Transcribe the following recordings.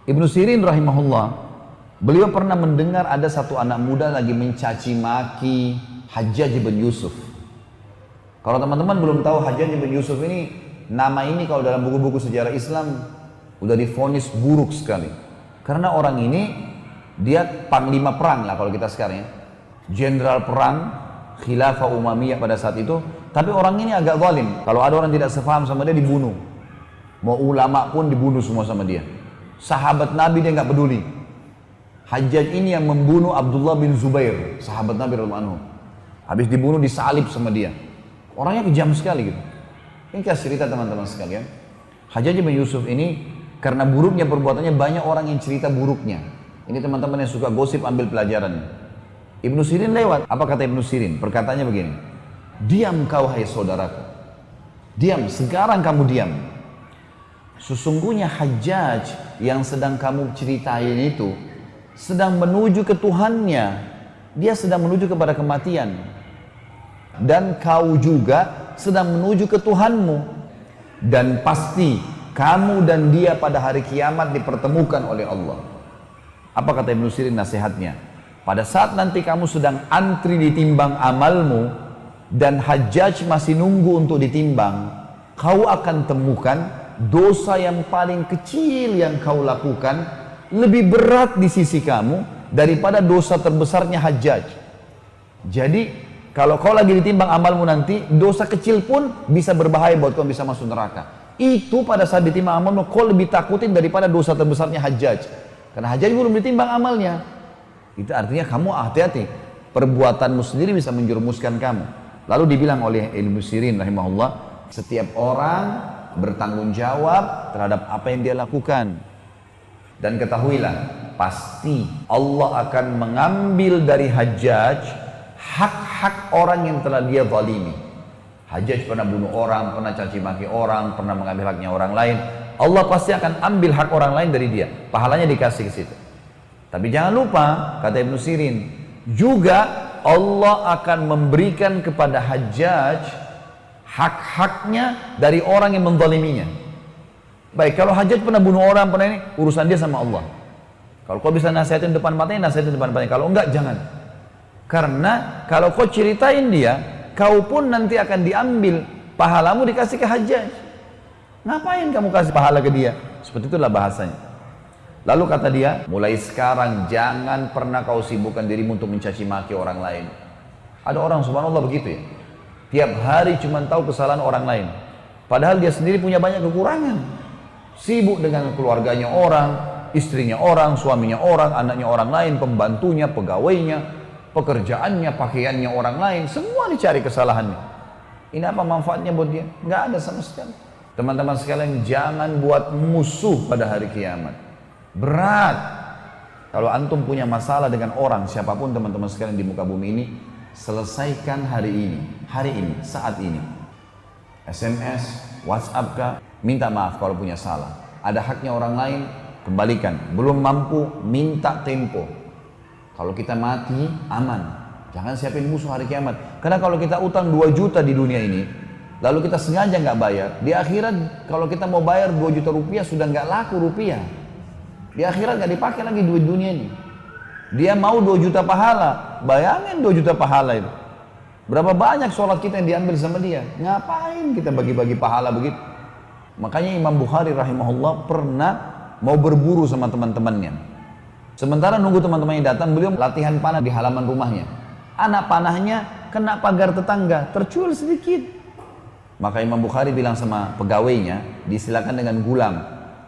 Ibnu Sirin rahimahullah, beliau pernah mendengar ada satu anak muda lagi mencaci maki Hajjaj bin Yusuf. Kalau teman-teman belum tahu Hajjaj bin Yusuf ini, nama ini kalau dalam buku-buku sejarah Islam udah divonis buruk sekali. Karena orang ini dia panglima perang lah kalau kita sekarang ya. Jenderal perang Khilafah Umayyah pada saat itu, tapi orang ini agak zalim. Kalau ada orang tidak sepaham sama dia dibunuh. Mau ulama pun dibunuh semua sama dia. Sahabat Nabi dia nggak peduli. Hajjaj ini yang membunuh Abdullah bin Zubair, sahabat Nabi radhiyallahu anhu. Habis dibunuh disalib sama dia. Orangnya kejam sekali gitu. Ini kasih cerita teman-teman sekalian. Hajjaj bin Yusuf ini karena buruknya perbuatannya banyak orang yang cerita buruknya. Ini teman-teman yang suka gosip ambil pelajaran. Ibnu Sirin lewat. Apa kata Ibnu Sirin? Perkataannya begini. Diam kau hai saudaraku. Diam, sekarang kamu diam. Sesungguhnya Hajjaj yang sedang kamu ceritain itu sedang menuju ke Tuhannya. Dia sedang menuju kepada kematian. Dan kau juga sedang menuju ke Tuhanmu. Dan pasti kamu dan dia pada hari kiamat dipertemukan oleh Allah. Apa kata Ibnu Sirin nasihatnya? Pada saat nanti kamu sedang antri ditimbang amalmu dan Hajjaj masih nunggu untuk ditimbang, kau akan temukan dosa yang paling kecil yang kau lakukan lebih berat di sisi kamu daripada dosa terbesarnya Hajjaj. Jadi kalau kau lagi ditimbang amalmu nanti, dosa kecil pun bisa berbahaya buat kau bisa masuk neraka. Itu pada saat ditimbang amalmu, kau lebih takutin daripada dosa terbesarnya Hajjaj. Karena Hajjaj belum ditimbang amalnya. Itu artinya kamu hati-hati. Perbuatanmu sendiri bisa menjerumuskan kamu. Lalu dibilang oleh Ibnu Sirin rahimahullah, setiap orang bertanggung jawab terhadap apa yang dia lakukan. Dan ketahuilah, pasti Allah akan mengambil dari Hajjaj hak-hak orang yang telah dia zalimi. Hajjaj pernah bunuh orang, pernah caci maki orang, pernah mengambil haknya orang lain. Allah pasti akan ambil hak orang lain dari dia. Pahalanya dikasih ke situ. Tapi jangan lupa, kata Ibnu Sirin, juga Allah akan memberikan kepada Hajjaj hak-haknya dari orang yang menzaliminya. Baik, kalau Hajjaj pernah bunuh orang, pernah ini, urusan dia sama Allah. Kalau kau bisa nasihatin depan matanya, nasihatin depan matanya. Kalau enggak, jangan. Karena kalau kau ceritain dia, kau pun nanti akan diambil pahalamu dikasih ke Hajjaj. Ngapain kamu kasih pahala ke dia? Seperti itulah bahasanya. Lalu kata dia, mulai sekarang jangan pernah kau sibukkan dirimu untuk mencaci maki orang lain. Ada orang subhanallah begitu ya. Tiap hari cuma tahu kesalahan orang lain. Padahal dia sendiri punya banyak kekurangan. Sibuk dengan keluarganya orang, istrinya orang, suaminya orang, anaknya orang lain, pembantunya, pegawainya, pekerjaannya, pakaiannya orang lain, semua dicari kesalahannya. Ini apa manfaatnya buat dia? Nggak ada sama sekali. Teman-teman sekalian, jangan buat musuh pada hari kiamat. Berat. Kalau antum punya masalah dengan orang, siapapun teman-teman sekalian di muka bumi ini, selesaikan hari ini, saat ini. SMS, WhatsApp kah, minta maaf kalau punya salah. Ada haknya orang lain, kembalikan. Belum mampu, minta tempo. Kalau kita mati, aman. Jangan siapin musuh hari kiamat. Karena kalau kita utang 2 juta di dunia ini, lalu kita sengaja nggak bayar, di akhirat kalau kita mau bayar 2 juta rupiah sudah nggak laku rupiah. Di akhirat nggak dipakai lagi duit dunia ini. Dia mau 2 juta pahala, bayangin 2 juta pahala itu. Berapa banyak sholat kita yang diambil sama dia? Ngapain kita bagi-bagi pahala begitu? Makanya Imam Bukhari rahimahullah pernah mau berburu sama teman-temannya. Sementara nunggu teman-temannya datang, beliau latihan panah di halaman rumahnya. Anak panahnya kena pagar tetangga, tercuil sedikit. Maka Imam Bukhari bilang sama pegawainya, disilakan dengan gulam,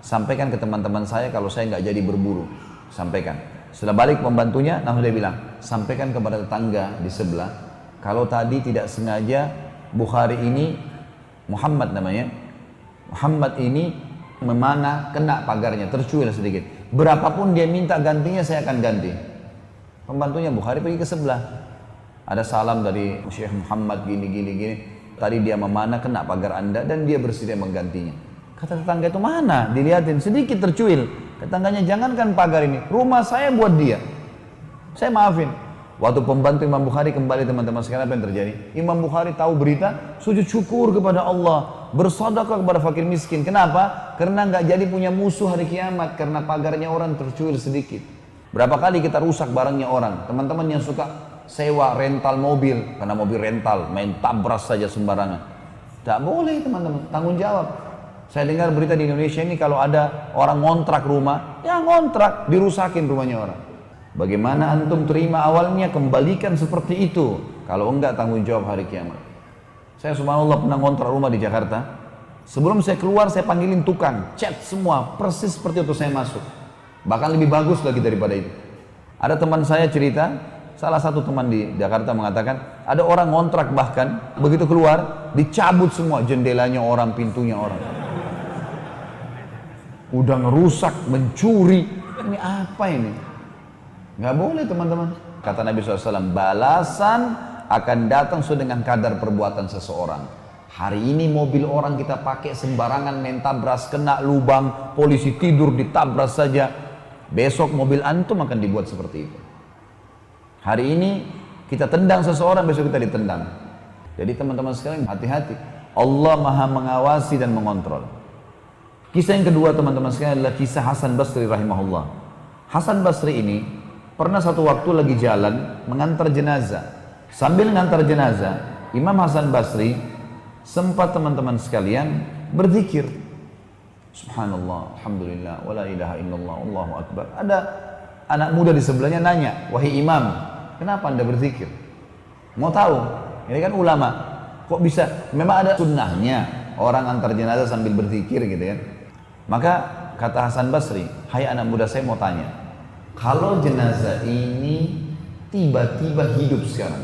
sampaikan ke teman-teman saya kalau saya nggak jadi berburu. Sampaikan. Setelah balik pembantunya, langsung dia bilang, sampaikan kepada tetangga di sebelah, kalau tadi tidak sengaja Bukhari ini, Muhammad namanya, Muhammad ini memanah kena pagarnya, tercuil sedikit. Berapapun dia minta gantinya, saya akan ganti. Pembantunya Bukhari pergi ke sebelah. Ada salam dari Syekh Muhammad gini. Tadi dia memanah kena pagar Anda dan dia bersedia menggantinya. Kata tetangga itu, mana? Dilihatin sedikit tercuil. Tetangganya, jangankan pagar ini, rumah saya buat dia. Saya maafin. Waktu pembantu Imam Bukhari kembali, teman-teman sekalian, apa yang terjadi? Imam Bukhari tahu berita, sujud syukur kepada Allah. bersedekah kepada fakir miskin. Kenapa? Karena nggak jadi punya musuh hari kiamat, karena pagarnya orang tercuil sedikit. Berapa kali kita rusak barangnya orang. Teman-teman yang suka sewa rental mobil, karena mobil rental main tabras saja sembarangan. Tak boleh teman-teman, tanggung jawab. Saya dengar berita di Indonesia ini kalau ada orang ngontrak rumah, ya ngontrak, dirusakin rumahnya orang. Bagaimana antum terima awalnya, kembalikan seperti itu. Kalau enggak, tanggung jawab hari kiamat. Saya subhanallah pernah ngontrak rumah di Jakarta. Sebelum saya keluar, saya panggilin tukang, cat semua, persis seperti itu saya masuk. Bahkan lebih bagus lagi daripada itu. Ada teman saya cerita, salah satu teman di Jakarta mengatakan, ada orang ngontrak bahkan, begitu keluar, dicabut semua jendelanya orang, pintunya orang. Udah ngerusak, mencuri, ini apa ini? Nggak boleh teman-teman. Kata Nabi SAW, balasan akan datang sesuai dengan kadar perbuatan seseorang. Hari ini mobil orang kita pakai sembarangan, main tabras, kena lubang, polisi tidur ditabras saja. Besok mobil antum akan dibuat seperti itu. Hari ini kita tendang seseorang, besok kita ditendang. Jadi teman-teman sekalian, hati-hati. Allah maha mengawasi dan mengontrol. Kisah yang kedua teman-teman sekalian adalah kisah Hasan Basri rahimahullah. Hasan Basri ini pernah satu waktu lagi jalan mengantar jenazah. Sambil mengantar jenazah, Imam Hasan Basri sempat teman-teman sekalian berzikir. Subhanallah, alhamdulillah, wala ilaha illallah, Allahu akbar. Ada anak muda di sebelahnya nanya, wahai imam, kenapa anda berzikir? Mau tahu? Ini kan ulama. Kok bisa? Memang ada sunnahnya orang antar jenazah sambil berzikir gitu kan. Maka kata Hasan Basri, hai anak muda, saya mau tanya, kalau jenazah ini tiba-tiba hidup sekarang,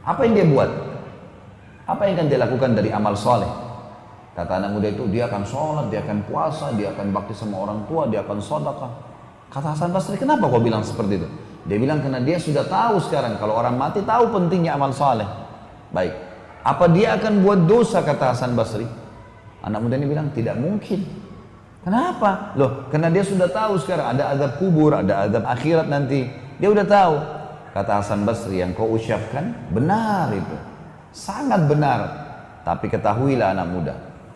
apa yang dia buat? Apa yang akan dia lakukan dari amal soleh? Kata anak muda itu, dia akan sholat, dia akan puasa, dia akan bakti sama orang tua, dia akan sedekah. Kata Hasan Basri, kenapa kau bilang seperti itu? Dia bilang karena dia sudah tahu sekarang, kalau orang mati tahu pentingnya amal soleh. Baik, apa dia akan buat dosa? Kata Hasan Basri. Anak muda ini bilang, tidak mungkin. Kenapa? Loh, karena dia sudah tahu sekarang ada azab kubur, ada azab akhirat nanti. Dia udah tahu. Kata Hasan Basri, yang kau ucapkan benar itu. Sangat benar. Tapi ketahuilah anak muda,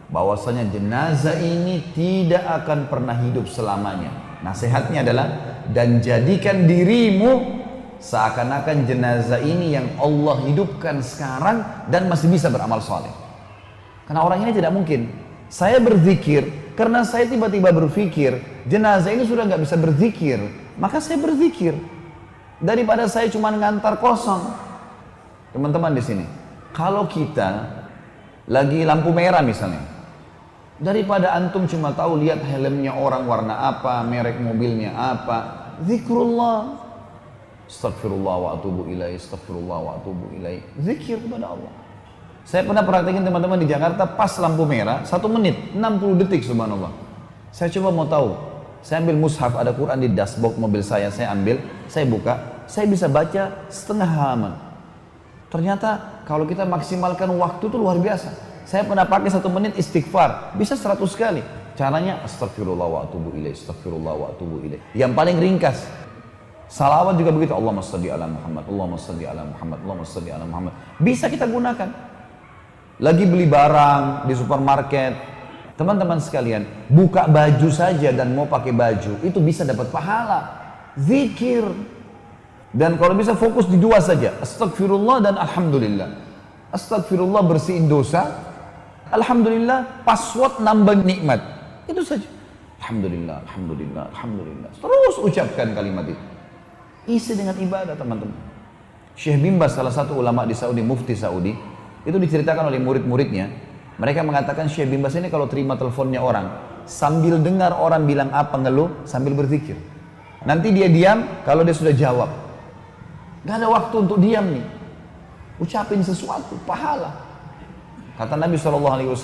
bahwasanya jenazah ini tidak akan pernah hidup selamanya. Nasihatnya adalah, dan jadikan dirimu seakan-akan jenazah ini yang Allah hidupkan sekarang dan masih bisa beramal soleh. Karena orang ini tidak mungkin. Saya berzikir karena saya tiba-tiba berpikir jenazah ini sudah nggak bisa berzikir, maka saya berzikir daripada saya cuma ngantar kosong. Teman-teman di sini, kalau kita lagi lampu merah misalnya, daripada antum cuma tahu lihat helmnya orang warna apa, merek mobilnya apa, zikrullah, astagfirullah wa atubu ilaih, astagfirullah wa atubu ilaih, zikir kepada Allah. Saya pernah praktekin teman-teman di Jakarta, pas lampu merah 1 menit 60 detik subhanallah. Saya coba mau tahu, saya ambil mushaf, ada Quran di dashboard mobil saya ambil, saya buka, saya bisa baca setengah halaman. Ternyata kalau kita maksimalkan waktu itu luar biasa. Saya pernah pakai 1 menit istighfar, bisa 100 kali. Caranya astagfirullah wa atubu ilaih, astagfirullah wa atubu ilaih. Yang paling ringkas. Salawat juga begitu, Allahumma shalli ala Muhammad, Allahumma shalli ala Muhammad, Allahumma shalli ala Muhammad. Bisa kita gunakan. Lagi beli barang di supermarket, teman-teman sekalian, buka baju saja dan mau pakai baju, itu bisa dapat pahala. Zikir. Dan kalau bisa fokus di 2 saja, astagfirullah dan alhamdulillah. Astagfirullah bersihin dosa, alhamdulillah password nambah nikmat. Itu saja. Alhamdulillah, alhamdulillah, alhamdulillah. Terus ucapkan kalimat itu. Isi dengan ibadah teman-teman. Syekh bin Baz, salah satu ulama di Saudi, mufti Saudi, itu diceritakan oleh murid-muridnya. Mereka mengatakan Syekh bin Baz ini kalau terima teleponnya orang, sambil dengar orang bilang apa ngeluh, sambil berzikir. Nanti dia diam, kalau dia sudah jawab. Gak ada waktu untuk diam nih. Ucapin sesuatu, pahala. Kata Nabi SAW,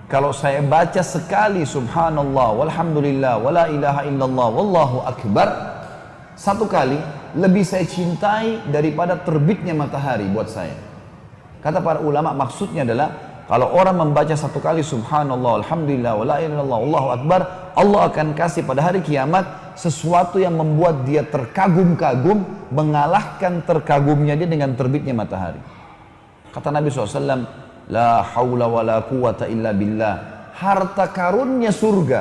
kalau saya baca sekali subhanallah, walhamdulillah, wala ilaha illallah, wallahu akbar, 1 kali, lebih saya cintai daripada terbitnya matahari buat saya. Kata para ulama, maksudnya adalah kalau orang membaca 1 kali subhanallah, alhamdulillah, wala ilaha illallah, Allahu akbar, Allah akan kasih pada hari kiamat sesuatu yang membuat dia terkagum-kagum, mengalahkan terkagumnya dia dengan terbitnya matahari. Kata Nabi SAW, La haula wa la quwata illa billah. Harta karunnya surga.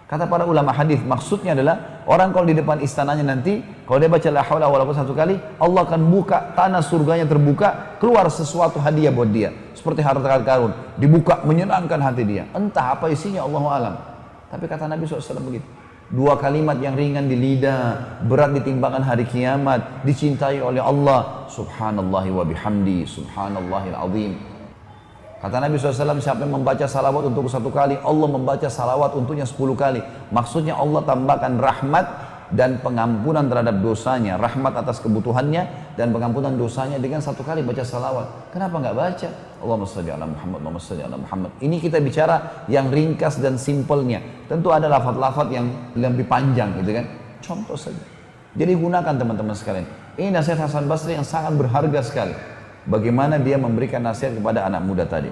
Kata para ulama hadis, maksudnya adalah orang kalau di depan istananya nanti, kalau dia baca la haula wala quwwata satu kali, Allah akan buka tanah surganya terbuka, keluar sesuatu hadiah buat dia. Seperti harta karun, dibuka menyenangkan hati dia. Entah apa isinya, Allahu alam. Tapi kata Nabi SAW begitu. Dua kalimat yang ringan di lidah, berat di timbangan hari kiamat, dicintai oleh Allah. Subhanallahi wa bihamdi, subhanallahil azim. Kata Nabi SAW, siapa yang membaca salawat untuk satu kali, Allah membaca salawat untuknya 10 kali. Maksudnya Allah tambahkan rahmat dan pengampunan terhadap dosanya, rahmat atas kebutuhannya dan pengampunan dosanya dengan satu kali baca salawat. Kenapa nggak baca? Allahumma shalli ala Muhammad, Allahumma shalli ala Muhammad. Ini kita bicara yang ringkas dan simpelnya. Tentu ada lafaz-lafaz yang lebih panjang gitu kan. Contoh saja. Jadi gunakan teman-teman sekalian. Ini nasihat Hasan Basri yang sangat berharga sekali. Bagaimana dia memberikan nasihat kepada anak muda tadi.